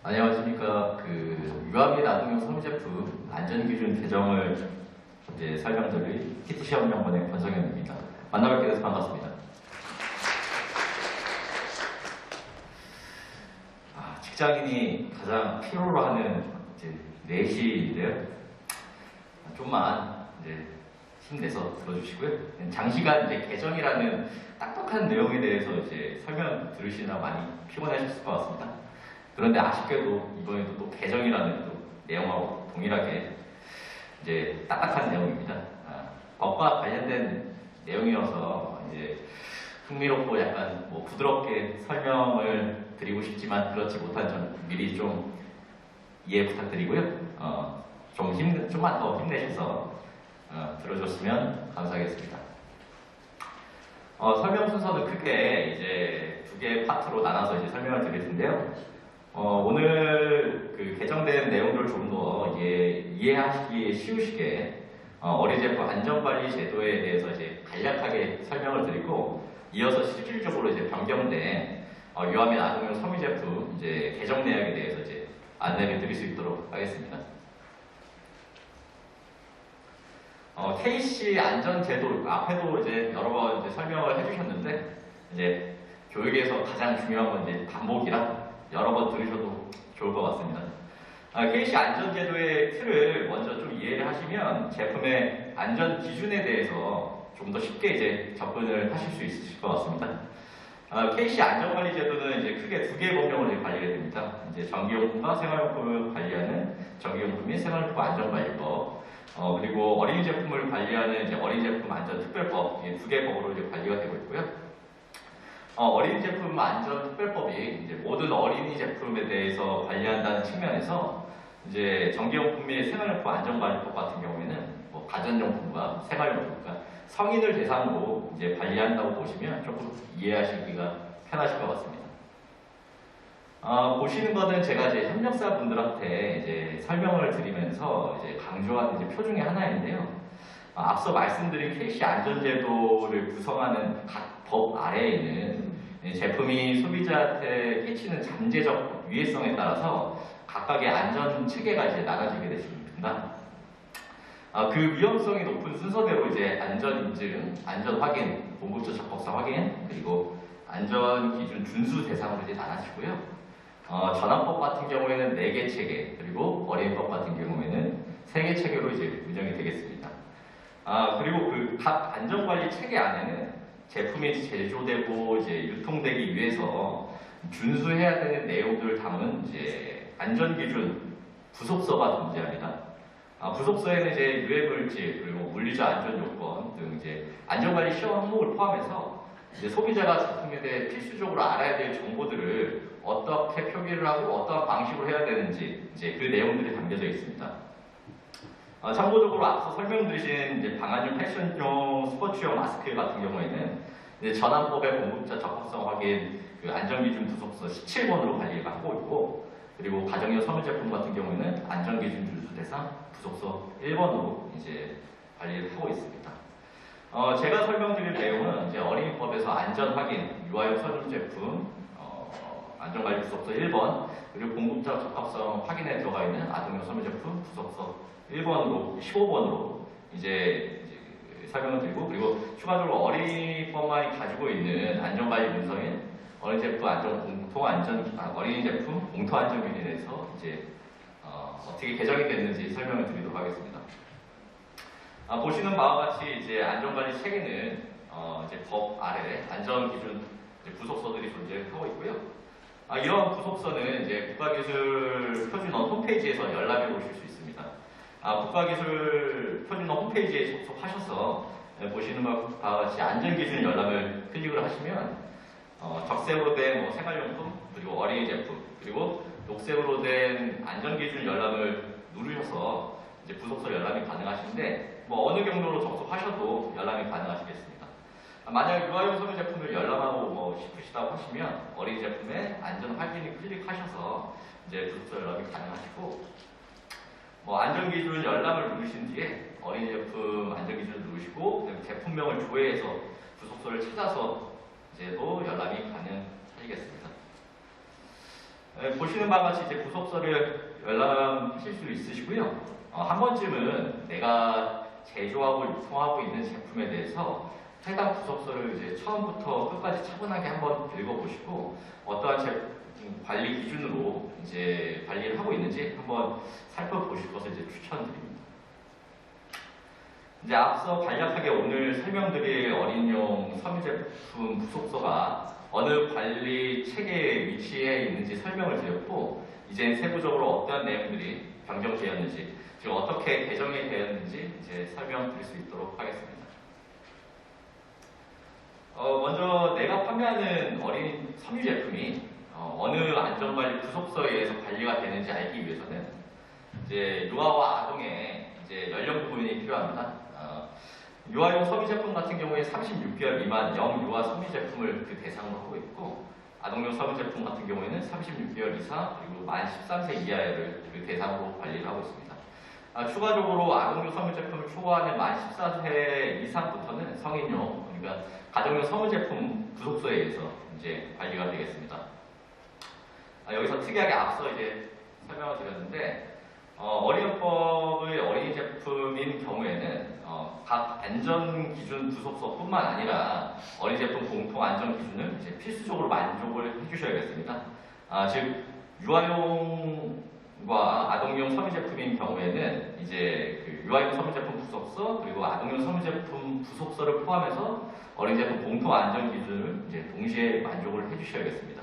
안녕하십니까. 유아 및 아동용 섬유제품 안전기준 개정을 이제 설명드릴 PT시험연구원의 권성현입니다. 만나뵙게 돼서 반갑습니다. 직장인이 가장 필요로 하는 이제 4시인데요. 좀만 이제 힘내서 들어주시고요. 장시간 이제 개정이라는 딱딱한 내용에 대해서 이제 설명 들으시느라 많이 피곤하셨을 것 같습니다. 그런데 아쉽게도 이번에도 또 개정이라는 또 내용하고 동일하게 이제 딱딱한 내용입니다. 법과 관련된 내용이어서 이제 흥미롭고 약간 부드럽게 설명을 드리고 싶지만 그렇지 못한 점 미리 좀 이해 부탁드리고요. 좀만 더 힘내셔서 들어줬으면 감사하겠습니다. 설명 순서는 크게 이제 2개의 파트로 나눠서 이제 설명을 드릴 텐데요. 오늘 개정된 내용들을 좀 더 이해하시기 쉬우시게 어린이제품 안전관리 제도에 대해서 이제 간략하게 설명을 드리고 이어서 실질적으로 이제 변경된 유아 및 아동용 섬유제품 이제 개정 내역에 대해서 이제 안내를 드릴 수 있도록 하겠습니다. KC 안전제도 앞에도 이제 여러 번 이제 설명을 해주셨는데 이제 교육에서 가장 중요한 건 이제 반복이라 여러 번 들으셔도 좋을 것 같습니다. KC 안전제도의 틀을 먼저 좀 이해를 하시면 제품의 안전 기준에 대해서 좀 더 쉽게 이제 접근을 하실 수 있으실 것 같습니다. KC 안전관리제도는 이제 크게 2개의 법령으로 이제 관리가 됩니다. 이제 전기용품과 생활용품을 관리하는 전기용품 및 생활용품 안전관리법, 그리고 어린이 제품을 관리하는 이제 어린이제품 안전특별법, 이 2개 법으로 이제 관리가 되고 있고요. 어린이 제품 안전특별법이 이제 모든 어린이 제품에 대해서 관리한다는 측면에서 이제 전기용품 및 생활용품 안전관리법 같은 경우에는 가전용품과 생활용품, 그러니까 성인을 대상으로 이제 관리한다고 보시면 조금 이해하시기가 편하실 것 같습니다. 보시는 거는 제가 이제 협력사분들한테 이제 설명을 드리면서 이제 강조한 이제 표 중에 하나인데요. 앞서 말씀드린 KC 안전제도를 구성하는 각 법 아래에 있는 제품이 소비자한테 끼치는 잠재적 위해성에 따라서 각각의 안전 체계가 이제 나눠지게 되십니다. 그 위험성이 높은 순서대로 이제 안전 인증, 안전 확인, 공급자 적법성 확인, 그리고 안전 기준 준수 대상으로 이제 나눠지고요. 전환법 같은 경우에는 4개 체계, 그리고 어린이법 같은 경우에는 3개 체계로 이제 운영이 되겠습니다. 그리고 각 안전관리 체계 안에는 제품이 제조되고 이제 유통되기 위해서 준수해야 되는 내용들을 담은 이제 안전기준 부속서가 존재합니다. 부속서에는 이제 유해물질 그리고 물리적 안전 요건 등 이제 안전관리 시험 항목을 포함해서 이제 소비자가 제품에 대해 필수적으로 알아야 될 정보들을 어떻게 표기를 하고 어떠한 방식으로 해야 되는지 이제 그 내용들이 담겨져 있습니다. 참고적으로 앞서 설명드리신 이제 방한용 패션용 스포츠용 마스크 같은 경우에는 이제 전환법의 공급자 적합성 확인 안전기준 부속서 17번으로 관리를 하고 있고, 그리고 가정용 섬유제품 같은 경우에는 안전기준 준수 대상 부속서 1번으로 이제 관리를 하고 있습니다. 제가 설명드릴 내용은 이제 어린이법에서 안전 확인, 유아용 섬유제품 안전관리 부속서 1번, 그리고 공급자 적합성 확인에 들어가 있는 아동용 섬유제품 부속서 1번으로 15번으로 이제 설명을 드리고, 그리고 추가적으로 어린이법만이 가지고 있는 안전관리 문서인 어린이제품 어린이제품 공통안전기준에 대해서 이제 어떻게 개정이 됐는지 설명을 드리도록 하겠습니다. 보시는 바와 같이 이제 안전관리 체계는 이제 법 아래 안전기준 부속서들이 존재하고 있고요. 이런 부속서는 이제 국가기술표준원 홈페이지에서 열람해 보실 수 있습니다. 국가기술표준원 홈페이지에 접속하셔서 보시는 바와 같이 안전기준 열람을 클릭을 하시면 적색으로 된 생활용품, 그리고 어린이 제품, 그리고 녹색으로 된 안전기준 열람을 누르셔서 이제 부속서 열람이 가능하신데 어느 경로로 접속하셔도 열람이 가능하시겠습니다. 만약 유아용 섬유 제품을 열람하고 싶으시다고 하시면 어린이 제품의 안전 확인을 클릭하셔서 이제 부속서 열람이 가능하시고, 안전기준 열람을 누르신 뒤에 어린이 제품 안전기준을 누르시고 제품명을 조회해서 부속서를 찾아서 이제도 열람이 가능하시겠습니다. 보시는 바와 같이 이제 부속서를 열람하실 수 있으시고요. 한 번쯤은 내가 제조하고 유통하고 있는 제품에 대해서 해당 부속서를 이제 처음부터 끝까지 차분하게 한번 읽어보시고 어떠한 관리 기준으로 이제 관리를 하고 있는지 한번 살펴보실 것을 이제 추천드립니다. 이제 앞서 간략하게 오늘 설명드릴 어린이용 섬유제품 부속서가 어느 관리 체계에 위치해 있는지 설명을 드렸고, 이제 세부적으로 어떤 내용들이 변경되었는지, 즉 어떻게 개정이 되었는지 이제 설명드릴 수 있도록 하겠습니다. 먼저 내가 판매하는 어린이 섬유 제품이 어느 안전관리 부속서에 의해서 관리가 되는지 알기 위해서는 이제 유아와 아동의 이제 연령 부분이 필요합니다. 유아용 섬유 제품 같은 경우에 36개월 미만 영유아 섬유 제품을 그 대상으로 하고 있고, 아동용 섬유 제품 같은 경우에는 36개월 이상 그리고 만 13세 이하를 그 대상으로 관리를 하고 있습니다. 추가적으로 아동용 섬유 제품을 초과하는 만 14세 이상부터는 성인용, 그러니까 가정용 섬유 제품 부속서에 의해서 이제 관리가 되겠습니다. 여기서 특이하게 앞서 이제 설명을 드렸는데, 어린이법의 어린이 제품인 경우에는 각 안전기준 부속서뿐만 아니라 어린이 제품 공통 안전기준을 이제 필수적으로 만족을 해주셔야겠습니다. 즉 유아용과 아동용 섬유 제품인 경우에는 이제 그 유아용 섬유 제품 부속서 그리고 아동용 섬유 제품 부속서를 포함해서 어린이 제품 공통 안전기준을 이제 동시에 만족을 해주셔야겠습니다.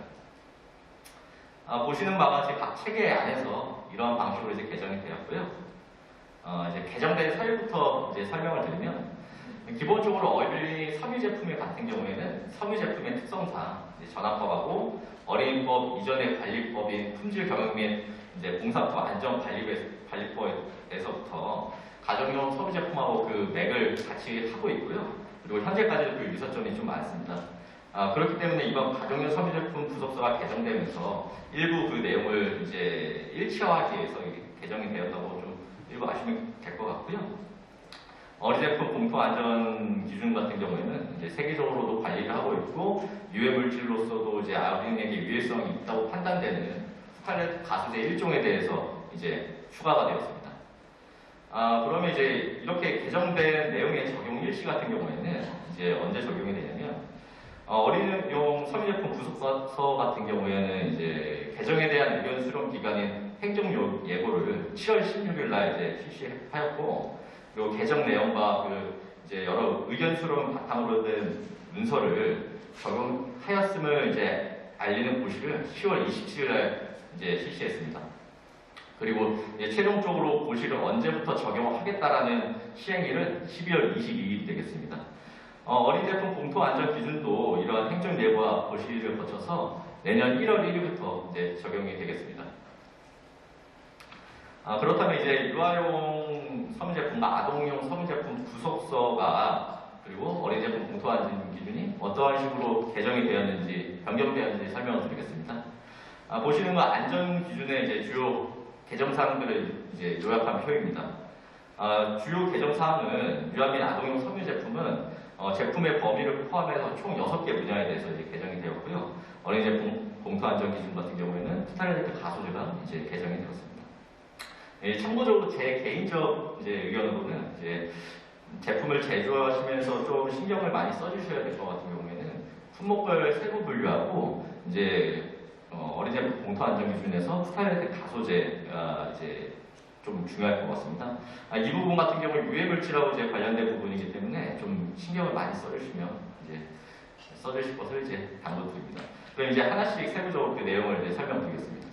보시는 바와 같이 각 체계 안에서 이런 방식으로 이제 개정이 되었고요. 이제 개정된 사유부터 이제 설명을 드리면, 기본적으로 어린이 섬유 제품 같은 경우에는 섬유 제품의 특성상 이제 전환법하고 어린이법 이전의 관리법인 품질 경영 및 이제 공산품 안전 관리법에서부터 가정용 섬유 제품하고 그 맥을 같이 하고 있고요. 그리고 현재까지도 그 유사점이 좀 많습니다. 그렇기 때문에 이번 가정용 섬유 제품 부속서가 개정되면서 일부 그 내용을 이제 일치화하기 위해서 개정이 되었다고 좀 일부 아시면 될 것 같고요. 어린이 제품 공통 안전 기준 같은 경우에는 이제 세계적으로도 관리를 하고 있고, 유해 물질로서도 이제 어린이에게 유해성이 있다고 판단되는 스칼렛 가스제 1종에 대해서 이제 추가가 되었습니다. 그러면 이제 이렇게 개정된 내용의 적용 일시 같은 경우에는 이제 언제 적용이 되냐면, 어린이용 섬유제품 부속서 같은 경우에는 이제 개정에 대한 의견 수렴 기간인 행정예고를 7월 16일 날 이제 실시하였고, 그리고 개정 내용과 그 이제 여러 의견 수렴 바탕으로 된 문서를 적용하였음을 이제 알리는 고시를 10월 27일 날 이제 실시했습니다. 그리고 이제 최종적으로 고시를 언제부터 적용하겠다라는 시행일은 12월 22일이 되겠습니다. 어린이 제품 공통 안전 기준도 이러한 행정 예고와 고시를 거쳐서 내년 1월 1일부터 이제 적용이 되겠습니다. 그렇다면 이제 유아용 섬유제품과 아동용 섬유제품 부속서가 그리고 어린이 제품 공통 안전 기준이 어떠한 식으로 개정이 되었는지 변경되었는지 설명을 드리겠습니다. 보시는 건 안전 기준의 이제 주요 개정 사항들을 이제 요약한 표입니다. 주요 개정 사항은 유아 및 아동용 섬유 제품은 제품의 범위를 포함해서 총 6개 분야에 대해서 이제 개정이 되었고요. 어린이 제품 공통 안전 기준 같은 경우에는 프타레트 가소제가 이제 개정이 되었습니다. 참고적으로 제 개인적 이제 의견으로는 이제 제품을 제조하시면서 좀 신경을 많이 써주셔야 될 것 같은 경우에는 품목별 세부 분류하고 이제 어린이 제품 공통 안전 기준에서 프타레트 가소제가 이제 좀 중요할 것 같습니다. 이 부분 같은 경우 유해 물질하고 이제 관련된 부분이기 때문에 좀 신경을 많이 써주시면 이제 써주실 것을 이제 당부드립니다. 그럼 이제 하나씩 세부적으로 그 내용을 이제 설명드리겠습니다.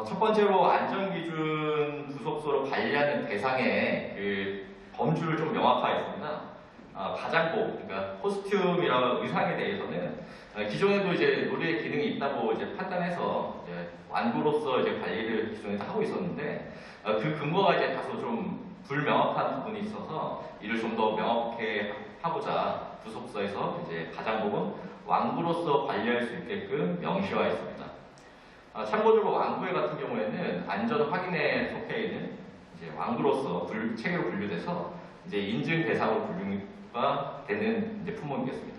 첫 번째로 안전기준 부속서로 관리하는 대상의 그 범주를 좀 명확화했습니다. 가장복, 그러니까 코스튬이랑 의상에 대해서는 기존에도 이제 놀이의 기능이 있다고 이제 판단해서 이제 완구로서 이제 관리를 기존에 하고 있었는데, 그 근거가 이제 다소 좀 불명확한 부분이 있어서 이를 좀 더 명확하게 하고자 부속서에서 이제 가장복은 완구로서 관리할 수 있게끔 명시화했습니다. 참고적으로 완구회 같은 경우에는 안전 확인에 속해 있는 이제 완구로서 체계로 분류돼서 이제 인증 대상으로 분류가 되는 이제 품목이겠습니다.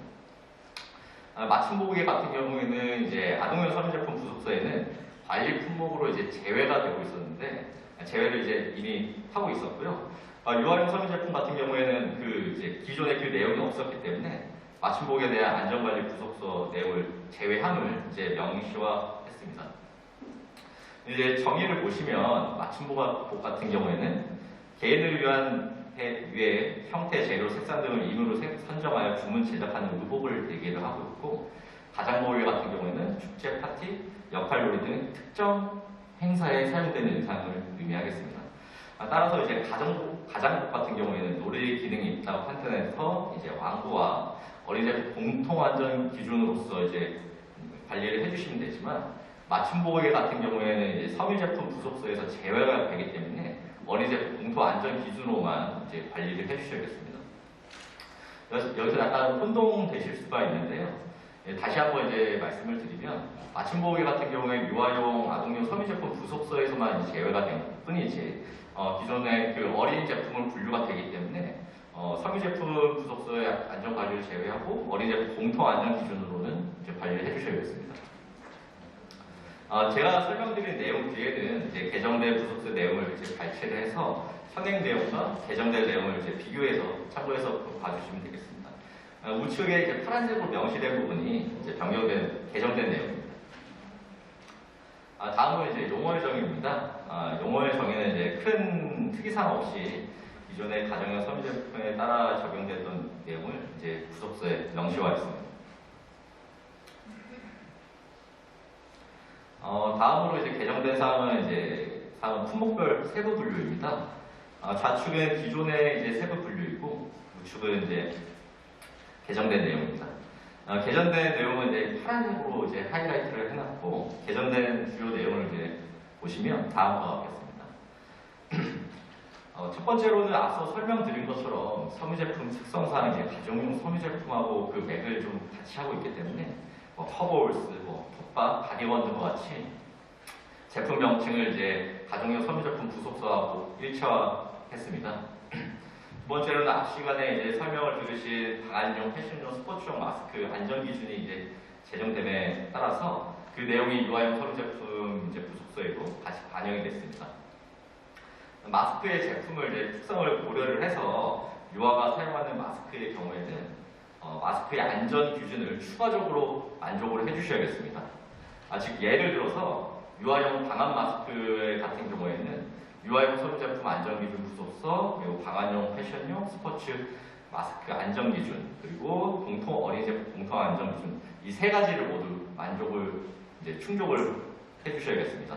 맞춤보게 같은 경우에는 이제 아동용 섬유제품 부속서에는 관리 품목으로 이제 제외가 되고 있었는데 제외를 이제 이미 하고 있었고요. 유아용 섬유제품 같은 경우에는 그 이제 기존에 그 내용이 없었기 때문에 맞춤복에 대한 안전관리 부속서 내용을 제외함을 이제 명시화했습니다. 이제 정의를 보시면 맞춤복 같은 경우에는 개인을 위한 위에 형태, 재료, 색상 등을 임의로 선정하여 주문 제작하는 의복을 얘기를 하고 있고, 가장보호 같은 경우에는 축제, 파티, 역할놀이 등 특정 행사에 사용되는 의상을 의미하겠습니다. 따라서 이제 가정복 같은 경우에는 놀이 기능이 있다고 판단해서 이제 왕구와 어린이집 공통안전 기준으로서 이제 관리를 해주시면 되지만, 맞춤보호계 같은 경우에는 이제 섬유제품 부속서에서 제외가 되기 때문에 어린이집 공통안전 기준으로만 이제 관리를 해주셔야겠습니다. 여기서 약간 혼동되실 수가 있는데요. 다시 한번 이제 말씀을 드리면, 맞춤보호계 같은 경우에 유아용, 아동용 섬유제품 부속서에서만 이제 제외가 된 뿐이지 기존의 그 어린이 제품은 분류가 되기 때문에 섬유제품 부속서의 안전관리를 제외하고 어린이제품 공통안전 기준으로는 이제 관리를 해주셔야겠습니다. 제가 설명드린 내용 뒤에는 이제 개정된 부속서 내용을 이제 발췌를 해서 현행 내용과 개정된 내용을 이제 비교해서 참고해서 봐주시면 되겠습니다. 우측에 이제 파란색으로 명시된 부분이 이제 개정된 내용입니다. 다음은 이제 용어의 정의입니다. 용어의 정의는 이제 큰 특이사항 없이 기존의 가정용 섬유제품에 따라 적용됐던 내용을 이제 부속서에 명시화했습니다. 다음으로 이제 개정된 사항은 품목별 세부 분류입니다. 좌측은 기존의 이제 세부 분류이고 우측은 이제 개정된 내용입니다. 개정된 내용은 이제 파란색으로 이제 하이라이트를 해놨고, 개정된 주요 내용을 이제 보시면 다음과 같겠습니다. 첫 번째로는 앞서 설명드린 것처럼 섬유제품 특성상 이제 가정용 섬유제품하고 그 맥을 좀 같이 하고 있기 때문에 커버홀스, 톱밥, 가디건 등과 같이 제품 명칭을 이제 가정용 섬유제품 부속서하고 일체화했습니다. 두 번째로는 앞 시간에 이제 설명을 들으신 방한용, 패션용, 스포츠용 마스크 안전 기준이 이제 제정됨에 따라서 그 내용이 유아용 섬유제품 이제 부속서에도 다시 반영이 됐습니다. 마스크의 제품을 이제 특성을 고려를 해서 유아가 사용하는 마스크의 경우에는 마스크의 안전 기준을 추가적으로 만족을 해주셔야겠습니다. 즉 예를 들어서 유아용 방한 마스크 같은 경우에는 유아용 섬유제품 안전기준 부속서, 그리고 방한용, 패션용, 스포츠 마스크 안전기준, 그리고 어린이제품 공통안전기준, 이 세 가지를 모두 충족을 해주셔야겠습니다.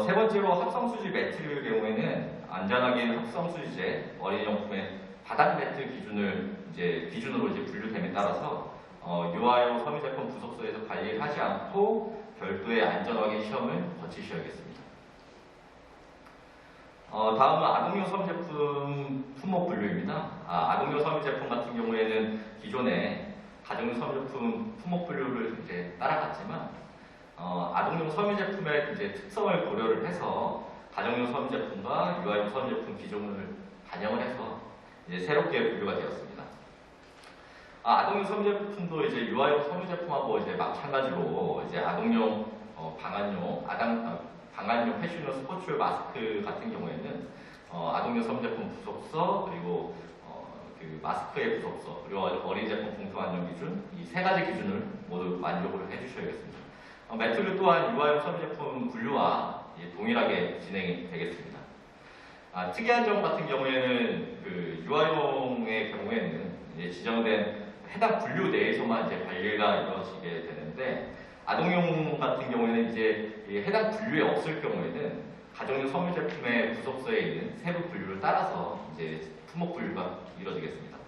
세 번째로 합성수지 매트의 경우에는 안전하게는 합성수지제, 어린이용품의 바닥 매트 기준으로 이제 분류됨에 따라서 유아용 섬유제품 부속서에서 관리를 하지 않고 별도의 안전확인 시험을 거치셔야겠습니다. 다음은 아동용 섬유제품 품목 분류입니다. 아동용 섬유제품 같은 경우에는 기존에 가정용 섬유제품 품목 분류를 이제 따라갔지만 아동용 섬유제품의 이제 특성을 고려를 해서 가정용 섬유제품과 유아용 섬유제품 기준을 반영을 해서 이제 새롭게 분류가 되었습니다. 아동용 섬유제품도 이제 유아용 섬유제품하고 이제 마찬가지로 이제 아동용 방한용, 패션용, 스포츠 마스크 같은 경우에는 아동용 섬유제품 부속서, 그리고 그 마스크의 부속서, 그리고 어린이제품 공통안전기준, 이 세 가지 기준을 모두 만족을 해주셔야겠습니다. 매트류 또한 유아용 섬유제품 분류와 동일하게 진행이 되겠습니다. 특이한 점 같은 경우에는 그 유아용의 경우에는 이제 지정된 해당 분류 내에서만 이제 관리가 이루어지게 되는데, 아동용 같은 경우에는 이제 해당 분류에 없을 경우에는 가정용 섬유제품의 부속서에 있는 세부 분류를 따라서 이제 품목 분류가 이루어지겠습니다.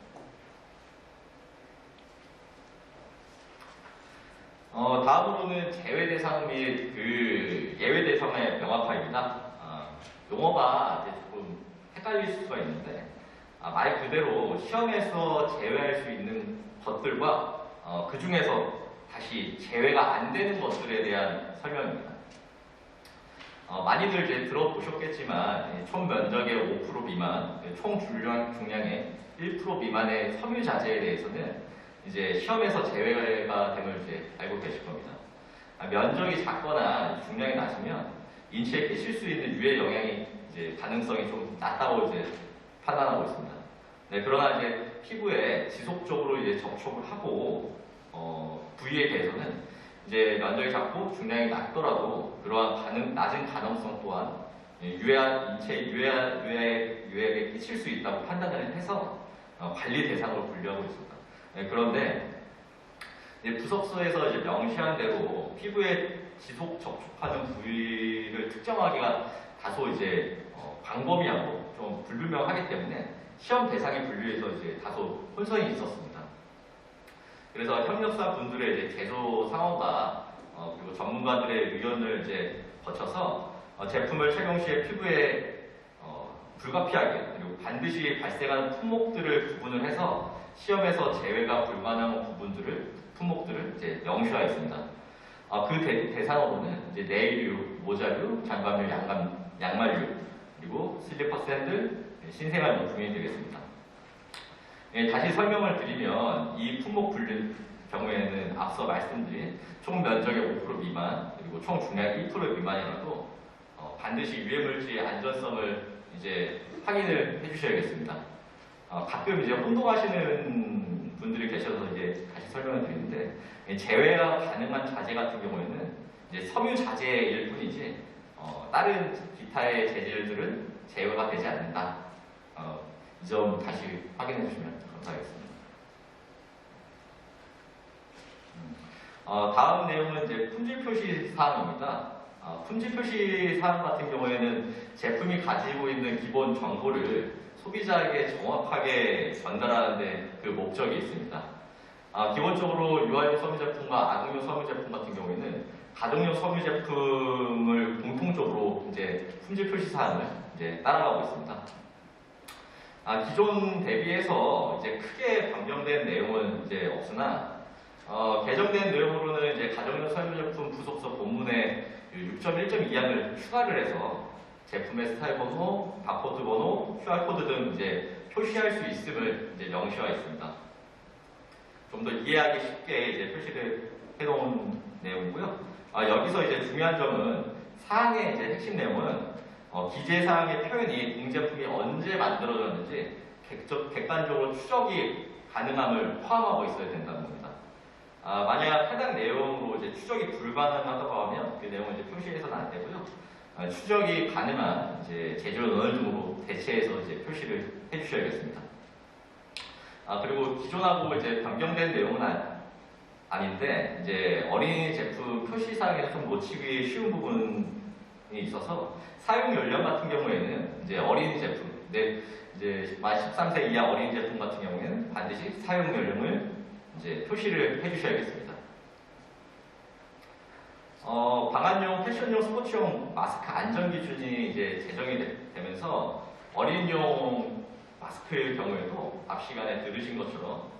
다음으로는 제외 대상 및 그 예외 대상의 명확화입니다. 용어가 이제 조금 헷갈릴 수가 있는데, 말 그대로 시험에서 제외할 수 있는 것들과 그 중에서 다시 제외가 안 되는 것들에 대한 설명입니다. 많이들 이제 들어보셨겠지만 총 면적의 5% 미만, 총 중량의 1% 미만의 섬유 자재에 대해서는 이제 시험에서 제외가 됨을 이제 알고 계실 겁니다. 면적이 작거나 중량이 낮으면 인체에 끼칠 수 있는 유해 영향이 이제 가능성이 좀 낮다고 이제 판단하고 있습니다. 네, 그러나 이제 피부에 지속적으로 이제 접촉을 하고 부위에 대해서는 이제 면적이 작고 중량이 낮더라도 그러한 낮은 가능성 또한 인체에 유해에 끼칠 수 있다고 판단을 해서 관리 대상으로 분류하고 있습니다. 네, 그런데 부석서에서 이제 명시한 대로 피부에 지속 접촉하는 부위를 특정하기가 다소 이제 광범위하고 좀 불분명하기 때문에 시험 대상의 분류에서 이제 다소 혼선이 있었습니다. 그래서 협력사 분들의 이제 제조 상황과 그리고 전문가들의 의견을 이제 거쳐서 제품을 착용 시에 피부에 불가피하게 그리고 반드시 발생하는 품목들을 구분을 해서 시험에서 제외가 불가능한 품목들을 이제 명시하였습니다. 그 대상으로는 이제 네일류, 모자류, 장갑류, 양말류, 그리고 슬리퍼, 샌들, 신생아 용품이 되겠습니다. 다시 설명을 드리면 이 품목 분류 경우에는 앞서 말씀드린 총 면적의 5% 미만 그리고 총 중량의 1% 미만이라도 반드시 유해물질의 안전성을 이제 확인을 해주셔야겠습니다. 가끔 이제 혼동하시는 분들이 계셔서 이제 다시 설명을 드리는데 제외가 가능한 자재 같은 경우에는 이제 섬유 자재일 뿐이지 다른 기타의 재질들은 제외가 되지 않는다. 이 점 다시 확인해 주시면 감사하겠습니다. 다음 내용은 이제 품질 표시 사항입니다. 품질 표시 사항 같은 경우에는 제품이 가지고 있는 기본 정보를 소비자에게 정확하게 전달하는 데 그 목적이 있습니다. 기본적으로 유아용 섬유 제품과 아동용 섬유 제품 같은 경우에는 가정용 섬유 제품을 공통적으로 이제 품질 표시 사항을 이제 따라가고 있습니다. 기존 대비해서 이제 크게 변경된 내용은 이제 없으나 개정된 내용으로는 이제 가정용 섬유 제품 부속서 본문에 6.1.2항을 추가를 해서 제품의 스타일 번호, 바코드 번호, QR코드 등 이제 표시할 수 있음을 이제 명시하였습니다. 좀 더 이해하기 쉽게 이제 표시를 해놓은 내용이고요. 여기서 이제 중요한 점은 사항의 이제 핵심 내용은 기재 사항의 표현이 공제품이 언제 만들어졌는지 객관적으로 추적이 가능함을 포함하고 있어야 된다는 겁니다. 만약 해당 내용으로 이제 추적이 불가능하다고 하면 그 내용은 이제 표시해서는 안 되고요. 추적이 가능한 이제 제조 언어 등으로 대체해서 이제 표시를 해주셔야겠습니다. 그리고 기존하고 이제 변경된 내용은 아닌데 이제 어린이 제품 표시 사항에서 좀 놓치기 쉬운 부분이 있어서 사용 연령 같은 경우에는 이제 어린이 제품, 이제 만 13세 이하 어린이 제품 같은 경우에는 반드시 사용 연령을 이제 표시를 해주셔야겠습니다. 방한용, 패션용, 스포츠용 마스크 안전 기준이 이제 제정이 되면서 어린이용 마스크의 경우에도 앞 시간에 들으신 것처럼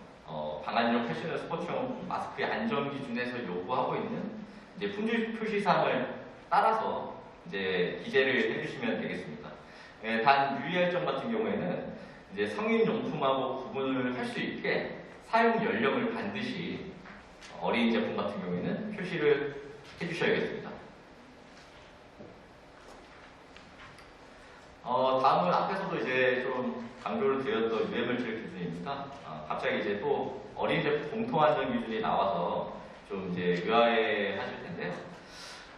방한용, 패션용, 스포츠용 마스크의 안전 기준에서 요구하고 있는 이제 품질 표시 사항을 따라서 이제 기재를 해주시면 되겠습니다. 단 유의할 점 같은 경우에는 이제 성인 용품하고 구분을 할 수 있게 사용 연령을 반드시 어린이 제품 같은 경우에는 표시를 해주셔야겠습니다. 다음은 앞에서도 이제 좀 강조를 드렸던 유해물질 기준입니다. 갑자기 이제 또 어린이 제품 공통안전 기준이 나와서 좀 이제 의아해 하실 텐데요.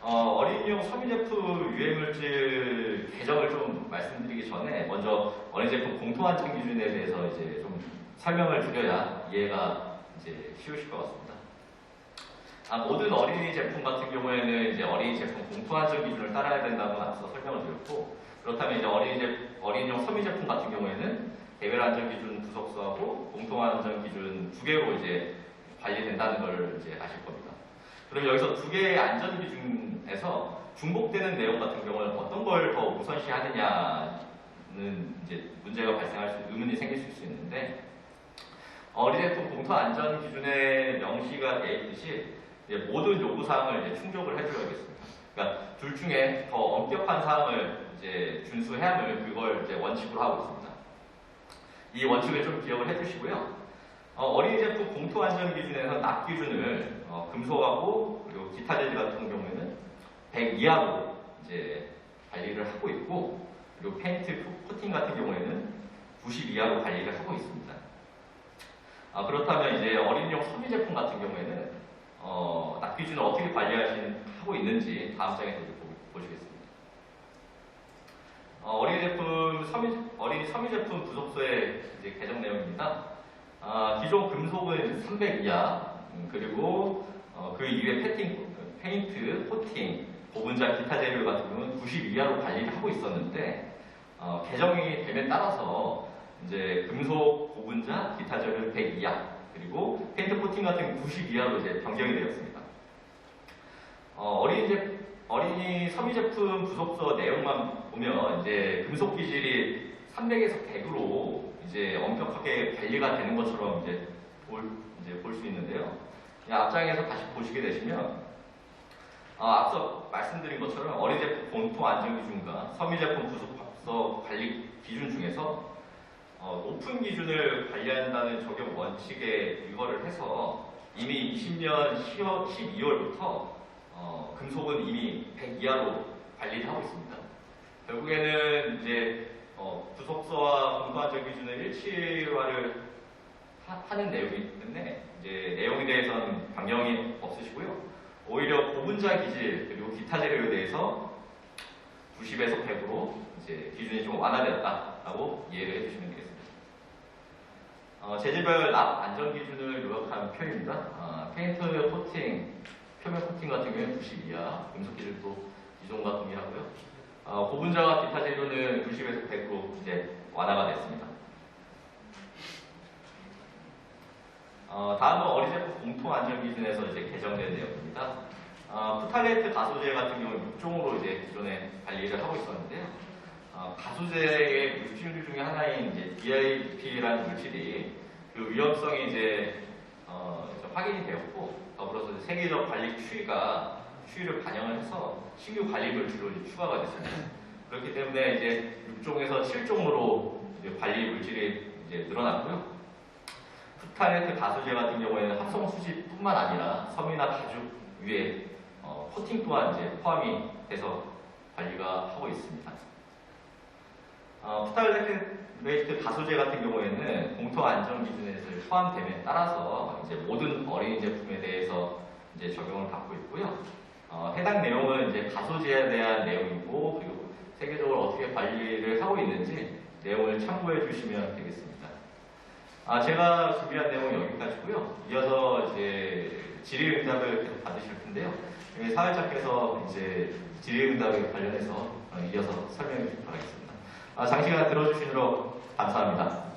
어린이용 섬유 제품 유해물질 개정을 좀 말씀드리기 전에 먼저 어린이 제품 공통안전 기준에 대해서 이제 좀 설명을 드려야 이해가 이제 쉬우실 것 같습니다. 모든 어린이 제품 같은 경우에는 이제 어린이 제품 공통안전 기준을 따라야 된다고 앞서 설명을 드렸고, 그렇다면 이제 어린이용 섬유 제품 같은 경우에는 개별 안전 기준 부속서하고 공통안전 기준 두 개로 이제 관리된다는 걸 이제 아실 겁니다. 그럼 여기서 두 개의 안전 기준에서 중복되는 내용 같은 경우는 어떤 걸 더 우선시하느냐는 이제 문제가 발생할 수, 의문이 생길 수 있는데, 어린이 제품 공통안전 기준에 명시가 되어 있듯이 모든 요구사항을 이제 충족을 해줘야겠습니다. 그러니까 둘 중에 더 엄격한 사항을 이제 준수해야 함을 그걸 이제 원칙으로 하고 있습니다. 이 원칙을 좀 기억을 해주시고요. 어린이 제품 공통 안전 기준에서 납 기준을 금속하고 그리고 기타 재질 같은 경우에는 100 이하로 이제 관리를 하고 있고, 그리고 페인트 코팅 같은 경우에는 90 이하로 관리를 하고 있습니다. 그렇다면 이제 어린이용 섬유 제품 같은 경우에는 납 기준을 어떻게 하고 있는지 다음 장에서 보시겠습니다. 어린이 섬유 제품 부속서의 이제 개정 내용입니다. 기존 금속은 300 이하, 그리고 그 이외 페인트, 코팅, 고분자 기타 재료 같은 경우는 90 이하로 관리를 하고 있었는데, 개정이 됨에 따라서 이제 금속, 고분자, 기타 재료 100 이하, 그리고 페인트 코팅 같은 경우 90 이하로 이제 변경이 되었습니다. 어린이 섬유 제품 부속서 내용만 보면 이제 금속 기질이 300에서 100으로 이제 엄격하게 관리가 되는 것처럼 이제 볼 수 있는데요. 앞장에서 다시 보시게 되시면 앞서 말씀드린 것처럼 어린이 제품 공통 안전 기준과 섬유 제품 부속서 관리 기준 중에서 높은 기준을 관리한다는 적용 원칙에 위반을 해서 이미 20년 12월부터 금속은 이미 100 이하로 관리를 하고 있습니다. 결국에는 이제 부속서와 공통안전 기준을 일치화를 하는 내용이기 때문에 이제 내용에 대해서는 변경이 없으시고요. 오히려 고분자 기질 그리고 기타 재료에 대해서 90에서 100으로 이제 기준이 좀 완화되었다라고 이해를 해주시면 되겠습니다. 재질별 납 안전 기준을 요약한 표입니다. 페인트 코팅, 표면 코팅 같은 경우에는 90 이하, 금속 기질도 기존과 동일하고요. 고분자와 기타 재료는 90에서 100으로 이제 완화가 됐습니다. 다음은 어린이 제품 공통 안전 기준에서 이제 개정된 내용입니다. 푸탈레트 가소제 같은 경우는 6종으로 이제 기존에 관리를 하고 있었는데요. 가소제의 물질 중에 하나인 이제 DIP라는 물질이 그 위험성이 이제 확인이 되었고, 더불어서 세계적 관리 추이를 반영을 해서 신규 관리 물질로 추가가 됐습니다. 그렇기 때문에 이제 6종에서 7종으로 이제 관리 물질이 이제 늘어났고요. 푸탈레트 가소제 같은 경우에는 합성 수지뿐만 아니라 섬유나 가죽 위에 코팅 또한 이제 포함이 돼서 관리가 하고 있습니다. 푸탈레트 가소제 같은 경우에는 공통 안전 기준에 포함됨에 따라서 이제 모든 어린이 제품에 대해서 이제 적용을 받고 있고요. 해당 내용은 이제 가소제에 대한 내용이고, 그리고 세계적으로 어떻게 관리를 하고 있는지 내용을 참고해 주시면 되겠습니다. 제가 준비한 내용은 여기까지고요. 이어서 이제 질의응답을 계속 받으실 텐데요. 사회자께서 이제 질의응답에 관련해서 이어서 설명해 주시기 바라겠습니다. 장시간 들어주시도록 감사합니다.